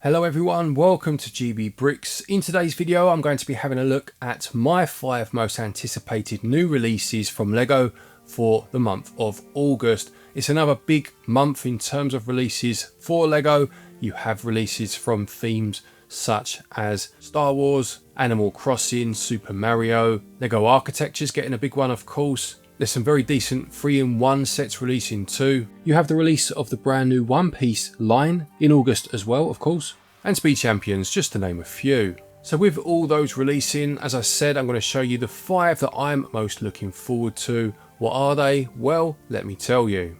Hello everyone, welcome to GB Bricks. In today's video I'm going to be having a look at my 5 most anticipated new releases from LEGO for the month of August. It's another big month in terms of releases for LEGO. You have releases from themes such as Star Wars, Animal Crossing, Super Mario, LEGO Architecture's getting a big one of course. There's some very decent 3-in-1 sets releasing too. You have the release of the brand new One Piece line in August as well, of course, and Speed Champions, just to name a few. So with all those releasing, as I said, I'm going to show you the 5 that I'm most looking forward to. What are they? Well, let me tell you.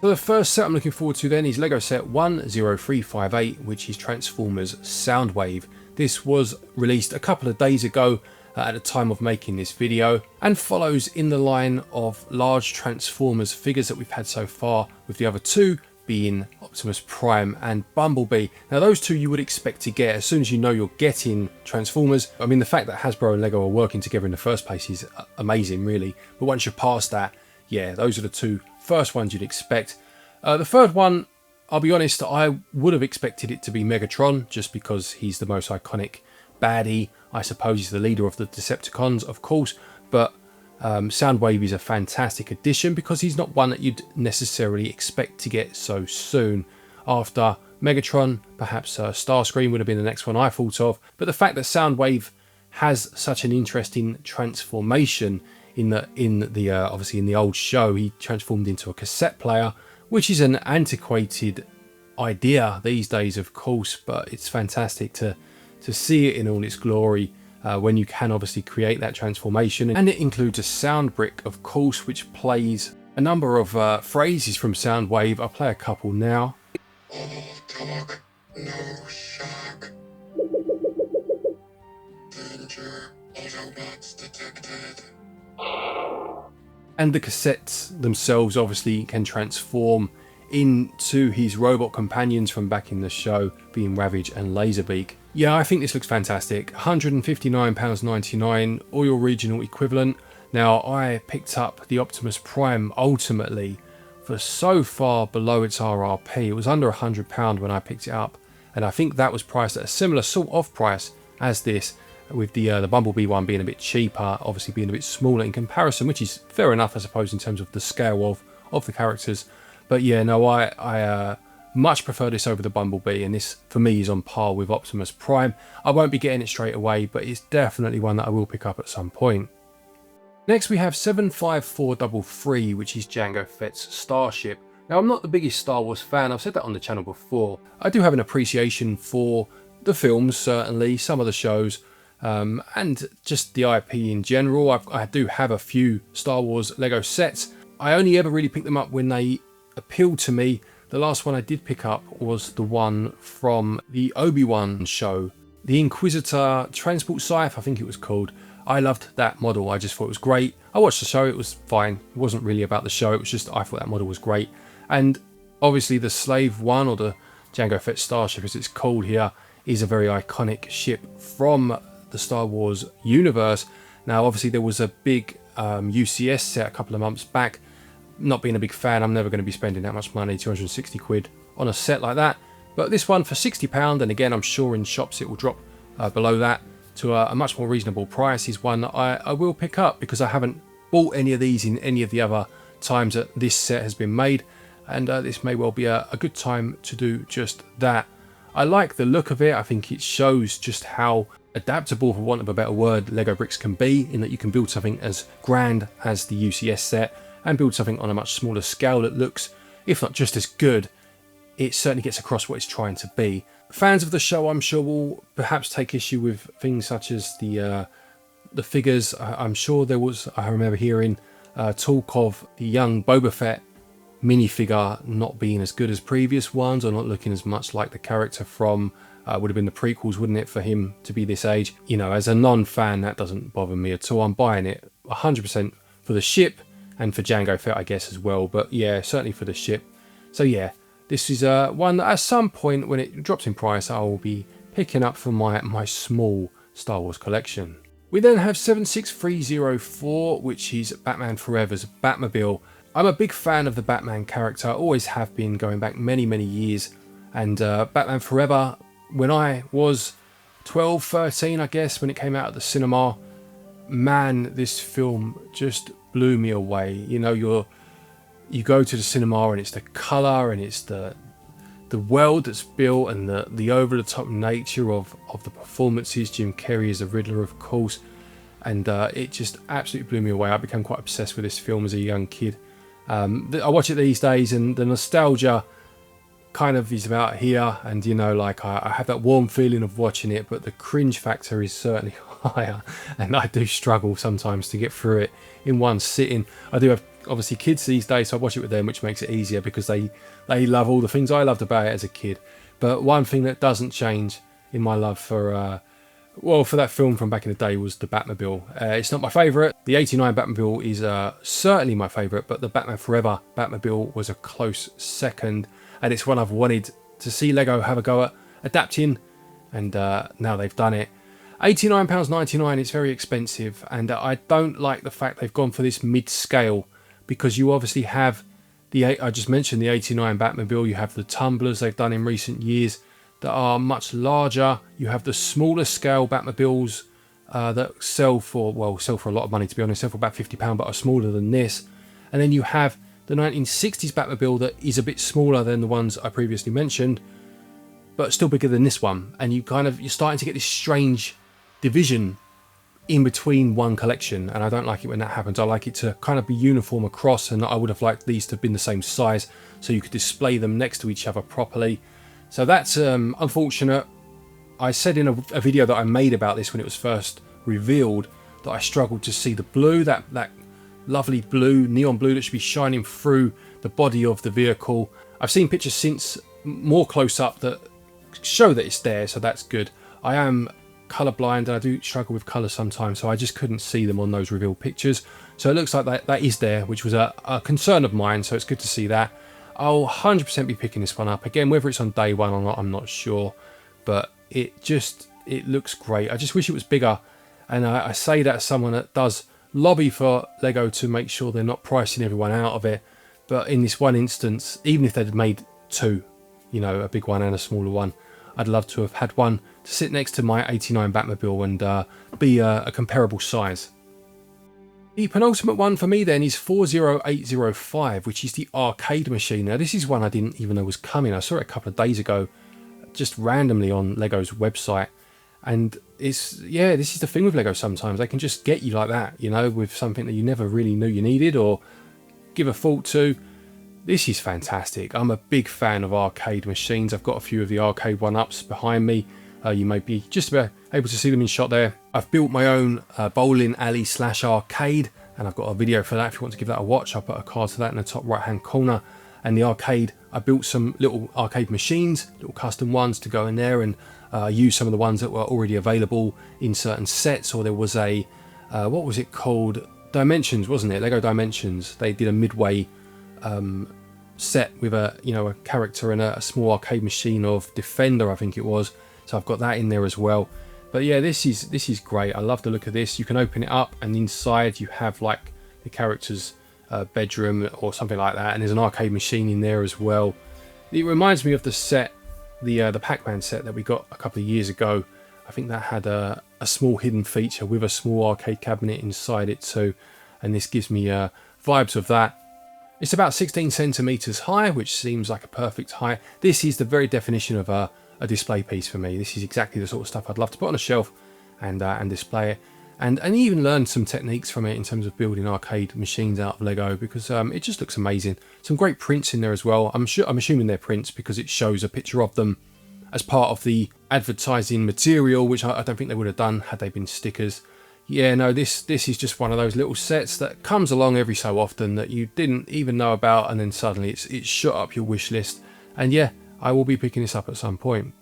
So the first set I'm looking forward to then is LEGO set 10358, which is Transformers Soundwave. This was released a couple of days ago at the time of making this video, and follows in the line of large Transformers figures that we've had so far, with the other two being Optimus Prime and Bumblebee. Now those two you would expect to get as soon as you know you're getting Transformers. I mean, the fact that Hasbro and LEGO are working together in the first place is amazing really, but once you're past that, yeah, those are the two first ones you'd expect. The third one, I'll be honest, I would have expected it to be Megatron, just because he's the most iconic baddie. I suppose he's the leader of the Decepticons, of course, but Soundwave is a fantastic addition because he's not one that you'd necessarily expect to get so soon. After Megatron, perhaps Starscream would have been the next one I thought of, but the fact that Soundwave has such an interesting transformation in the obviously in the old show he transformed into a cassette player, which is an antiquated idea these days, of course, but it's fantastic to see it in all its glory when you can obviously create that transformation. And it includes a sound brick, of course, which plays a number of phrases from Soundwave. I'll play a couple now. All talk, no shock. Danger, Autobots detected. And the cassettes themselves obviously can transform into his robot companions from back in the show, being Ravage and Laserbeak. Yeah, I think this looks fantastic. £159.99, or your regional equivalent. Now, I picked up the Optimus Prime ultimately for so far below its RRP. It was under £100 when I picked it up, and I think that was priced at a similar sort of price as this, with the Bumblebee one being a bit cheaper, obviously being a bit smaller in comparison, which is fair enough, I suppose, in terms of the scale of the characters. But yeah, no, I much prefer this over the Bumblebee, and this for me is on par with Optimus Prime. I won't be getting it straight away, but it's definitely one that I will pick up at some point. Next we have 75433, which is Django Fetts Starship. Now, I'm not the biggest Star Wars fan, I've said that on the channel before. I do have an appreciation for the films, certainly, some of the shows, and just the IP in general. I do have a few Star Wars LEGO sets. I only ever really picked them up when they appealed to me. The last one I did pick up was the one from the Obi-Wan show, the Inquisitor Transport Scythe, I think it was called. I loved that model, I just thought it was great. I watched the show, it was fine. It wasn't really about the show, it was just I thought that model was great. And obviously the Slave One, or the Django Fett Starship as it's called here, is a very iconic ship from the Star Wars universe. Now obviously there was a big UCS set a couple of months back. Not being a big fan, I'm never going to be spending that much money, 260 quid on a set like that. But this one for £60, and again I'm sure in shops it will drop below that to a much more reasonable price, is one that I will pick up, because I haven't bought any of these in any of the other times that this set has been made, and this may well be a good time to do just that. I like the look of it. I think it shows just how adaptable, for want of a better word, LEGO bricks can be, in that you can build something as grand as the UCS set and build something on a much smaller scale that looks, if not just as good, it certainly gets across what it's trying to be. Fans of the show, I'm sure, will perhaps take issue with things such as the figures. I'm sure there was, I remember hearing talk of the young Boba Fett minifigure not being as good as previous ones, or not looking as much like the character from would have been the prequels, wouldn't it, for him to be this age. You know, as a non-fan, that doesn't bother me at all. I'm buying it 100% for the ship, and for Django Fett, I guess, as well. But yeah, certainly for the ship. So yeah, this is one that at some point when it drops in price, I will be picking up for my small Star Wars collection. We then have 76304, which is Batman Forever's Batmobile. I'm a big fan of the Batman character, always have been, going back many, many years. And Batman Forever, when I was 12, 13, I guess, when it came out at the cinema, man, this film just blew me away. You know, you go to the cinema and it's the colour and it's the world that's built and the over the top nature of the performances. Jim Carrey is the Riddler, of course, and it just absolutely blew me away. I became quite obsessed with this film as a young kid. I watch it these days and the nostalgia kind of is about here, and you know, like I have that warm feeling of watching it, but the cringe factor is certainly higher, and I do struggle sometimes to get through it in one sitting. I do have obviously kids these days, so I watch it with them, which makes it easier because they love all the things I loved about it as a kid. But one thing that doesn't change in my love for that film from back in the day was the Batmobile. It's not my favourite. The 89 Batmobile is certainly my favourite, but the Batman Forever Batmobile was a close second, and it's one I've wanted to see Lego have a go at adapting, and now they've done it. £89.99, it's very expensive, and I don't like the fact they've gone for this mid-scale, because you obviously have I just mentioned the 89 Batmobile, you have the tumblers they've done in recent years that are much larger. You have the smaller scale Batmobiles that sell for a lot of money, to be honest, sell for about £50, but are smaller than this. And then you have the 1960s Batmobile that is a bit smaller than the ones I previously mentioned, but still bigger than this one. And you're starting to get this strange division in between one collection, and I don't like it when that happens. I like it to kind of be uniform across, and I would have liked these to have been the same size so you could display them next to each other properly. So that's unfortunate. I said in a video that I made about this when it was first revealed that I struggled to see the blue, that lovely blue, neon blue that should be shining through the body of the vehicle. I've seen pictures since more close up that show that it's there, so that's good. I am colourblind and I do struggle with colour sometimes, so I just couldn't see them on those revealed pictures. So it looks like that is there, which was a concern of mine, so it's good to see that. I'll 100% be picking this one up. Again, whether it's on day one or not, I'm not sure, but it looks great. I just wish it was bigger, and I say that as someone that does lobby for Lego to make sure they're not pricing everyone out of it. But in this one instance, even if they'd made two, you know, a big one and a smaller one, I'd love to have had one to sit next to my 89 Batmobile and be a comparable size. The penultimate one for me then is 40805, which is the arcade machine. Now this is one I didn't even know was coming. I saw it a couple of days ago, just randomly on Lego's website. And this is the thing with Lego sometimes. They can just get you like that, you know, with something that you never really knew you needed or give a thought to. This is fantastic. I'm a big fan of arcade machines. I've got a few of the arcade one-ups behind me. You may be just about able to see them in shot there. I've built my own bowling alley / arcade, and I've got a video for that if you want to give that a watch. I'll put a card to that in the top right hand corner. And the arcade, I built some little arcade machines, little custom ones to go in there, and use some of the ones that were already available in certain sets. Or there was a what was it called? Dimensions, wasn't it? Lego Dimensions. They did a midway set with a character and a small arcade machine of Defender, I think it was. So I've got that in there as well. But yeah, this is great. I love the look of this. You can open it up, and inside you have like the character's bedroom or something like that, and there's an arcade machine in there as well. It reminds me of the set, the Pac-Man set that we got a couple of years ago. I think that had a small hidden feature with a small arcade cabinet inside it too, and this gives me vibes of that. It's about 16 centimeters high, which seems like a perfect height. This is the very definition of a display piece for me. This is exactly the sort of stuff I'd love to put on a shelf and display it, and even learn some techniques from it in terms of building arcade machines out of Lego, because it just looks amazing. Some great prints in there as well. I'm assuming they're prints because it shows a picture of them as part of the advertising material, which I don't think they would have done had they been stickers. Yeah, no, this is just one of those little sets that comes along every so often that you didn't even know about, and then suddenly it's shot up your wish list. And yeah, I will be picking this up at some point.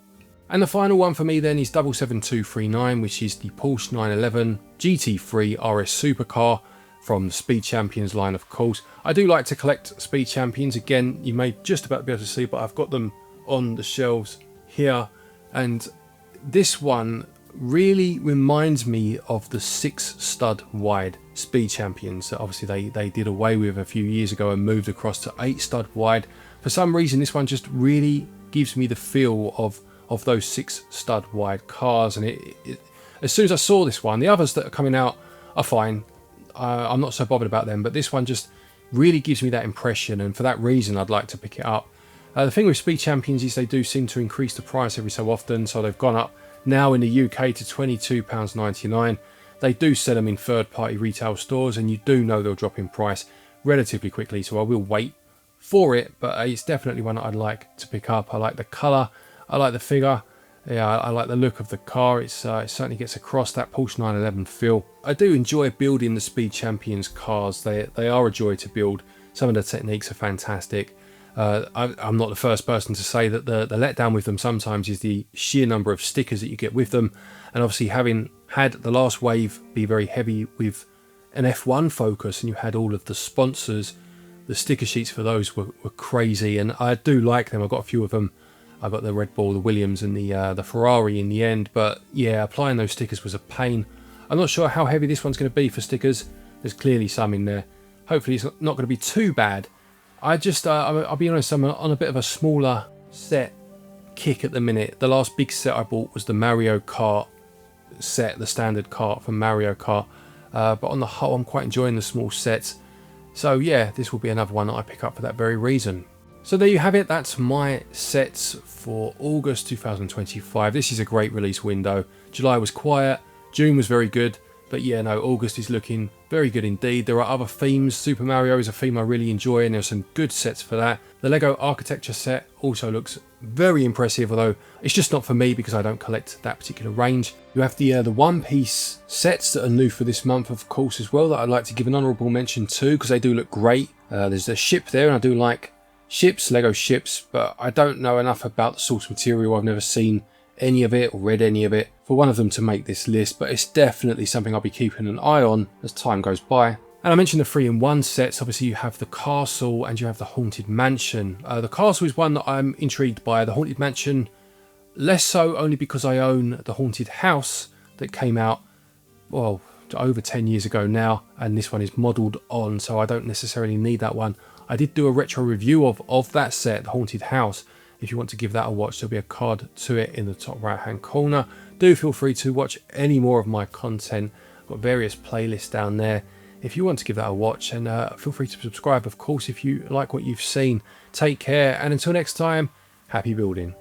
And the final one for me then is 77239, which is the Porsche 911 GT3 RS Supercar from the Speed Champions line, of course. I do like to collect Speed Champions. Again, you may just about be able to see, but I've got them on the shelves here. And this one really reminds me of the 6 stud wide Speed Champions that obviously they did away with a few years ago and moved across to 8 stud wide. For some reason, this one just really gives me the feel of those 6 stud wide cars. And as soon as I saw this one, the others that are coming out are fine. I'm not so bothered about them, but this one just really gives me that impression, and for that reason I'd like to pick it up. The thing with Speed Champions is they do seem to increase the price every so often, so they've gone up now in the UK to £22.99. They do sell them in third-party retail stores, and you do know they'll drop in price relatively quickly, so I will wait for it, but it's definitely one that I'd like to pick up. I like the colour, I like the figure, yeah, I like the look of the car. It certainly gets across that Porsche 911 feel. I do enjoy building the Speed Champions cars. They are a joy to build. Some of the techniques are fantastic. I'm not the first person to say that the letdown with them sometimes is the sheer number of stickers that you get with them. And obviously, having had the last wave be very heavy with an F1 focus, and you had all of the sponsors, the sticker sheets for those were crazy, and I do like them. I've got a few of them. I got the Red Bull, the Williams, and the Ferrari in the end. But yeah, applying those stickers was a pain. I'm not sure how heavy this one's going to be for stickers. There's clearly some in there. Hopefully it's not going to be too bad. I'll be honest, I'm on a bit of a smaller set kick at the minute. The last big set I bought was the Mario Kart set, the standard kart from Mario Kart. But on the whole, I'm quite enjoying the small sets. So yeah, this will be another one that I pick up for that very reason. So there you have it. That's my sets for August 2025. This is a great release window. July was quiet. June was very good. But yeah, no, August is looking very good indeed. There are other themes. Super Mario is a theme I really enjoy, and there's some good sets for that. The Lego Architecture set also looks very impressive, although it's just not for me because I don't collect that particular range. You have the One Piece sets that are new for this month, of course, as well, that I'd like to give an honourable mention to because they do look great. There's a ship there, and I do like ships, Lego ships, but I don't know enough about the source material. I've never seen any of it or read any of it for one of them to make this list, but it's definitely something I'll be keeping an eye on as time goes by. And I mentioned the 3-in-1 sets. Obviously you have the castle and you have the Haunted Mansion. The castle is one that I'm intrigued by. The Haunted Mansion less so, only because I own the Haunted House that came out, well, over 10 years ago now, and this one is modelled on, so I don't necessarily need that one. I did do a retro review of that set, the Haunted House. If you want to give that a watch, there'll be a card to it in the top right hand corner. Do feel free to watch any more of my content. I've got various playlists down there if you want to give that a watch, and feel free to subscribe, of course, if you like what you've seen. Take care, and until next time, happy building.